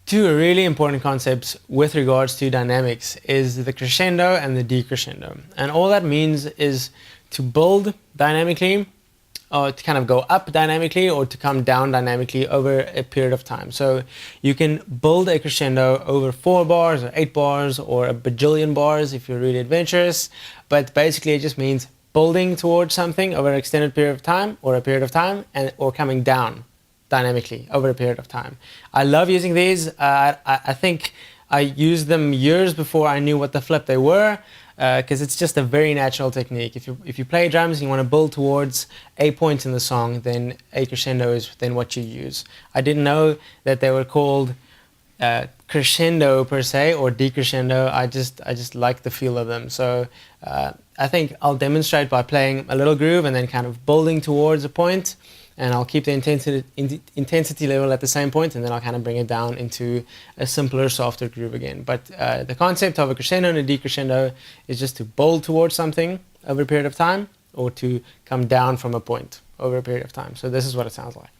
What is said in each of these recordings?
Two really important concepts with regards to dynamics is the crescendo and the decrescendo. And all that means is to build dynamically, or to kind of go up dynamically, or to come down dynamically over a period of time. So you can build a crescendo over 4 bars or 8 bars or a bajillion bars if you're really adventurous. But basically it just means building towards something over an extended period of time, or a period of time, or coming down dynamically over a period of time. I love using these. I think I used them years before I knew what the flip they were, because it's just a very natural technique. If you play drums and you want to build towards a point in the song, then a crescendo is then what you use. I didn't know that they were called crescendo per se, or decrescendo. I just like the feel of them. So I think I'll demonstrate by playing a little groove and then kind of building towards a point, and I'll keep the intensity level at the same point, and then I'll kind of bring it down into a simpler, softer groove again. But the concept of a crescendo and a decrescendo is just to build towards something over a period of time, or to come down from a point over a period of time. So this is what it sounds like.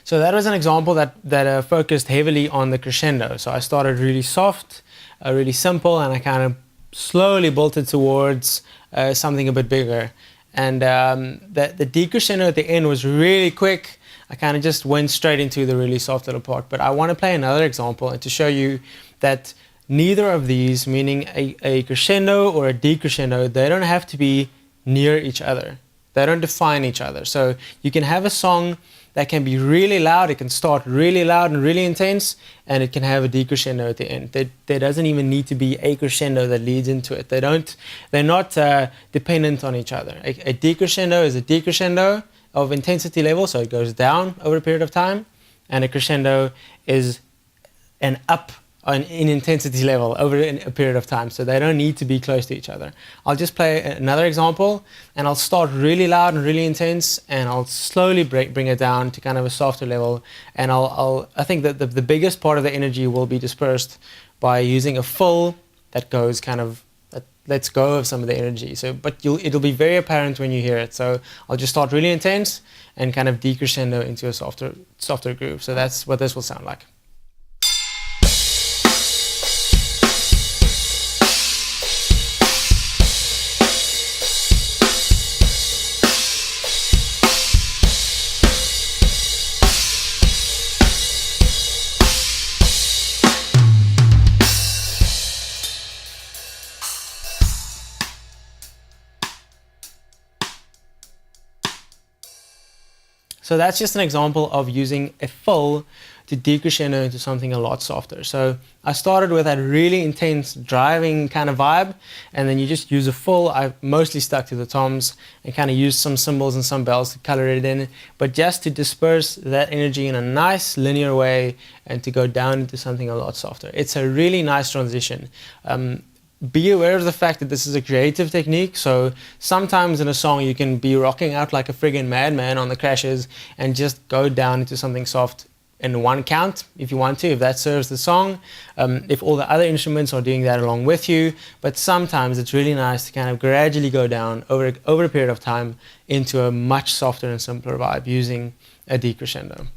So that was an example that focused heavily on the crescendo. So I started really soft, really simple, and I kind of slowly built it towards something a bit bigger. And the decrescendo at the end was really quick. I kind of just went straight into the really soft little part. But I want to play another example and to show you that neither of these, meaning a crescendo or a decrescendo, they don't have to be near each other. They don't define each other. So you can have a song that can be really loud. It can start really loud and really intense, and it can have a decrescendo at the end. There doesn't even need to be a crescendo that leads into it. They're not dependent on each other. A decrescendo is a decrescendo of intensity level, so it goes down over a period of time, and a crescendo is an up in intensity level over a period of time, so they don't need to be close to each other. I'll just play another example, and I'll start really loud and really intense, and I'll slowly bring it down to kind of a softer level, and I think that the biggest part of the energy will be dispersed by using a fill that goes kind of, that lets go of some of the energy. So, but it'll be very apparent when you hear it. So I'll just start really intense and kind of decrescendo into a softer groove. So that's what this will sound like. So that's just an example of using a fill to decrescendo into something a lot softer. So I started with that really intense driving kind of vibe, and then you just use a fill. I mostly stuck to the toms and kind of used some cymbals and some bells to color it in, but just to disperse that energy in a nice linear way and to go down into something a lot softer. It's a really nice transition. be aware of the fact that this is a creative technique. So sometimes in a song you can be rocking out like a friggin' madman on the crashes and just go down into something soft in one count if you want to, if that serves the song, if all the other instruments are doing that along with you. But sometimes it's really nice to kind of gradually go down over a period of time into a much softer and simpler vibe using a decrescendo.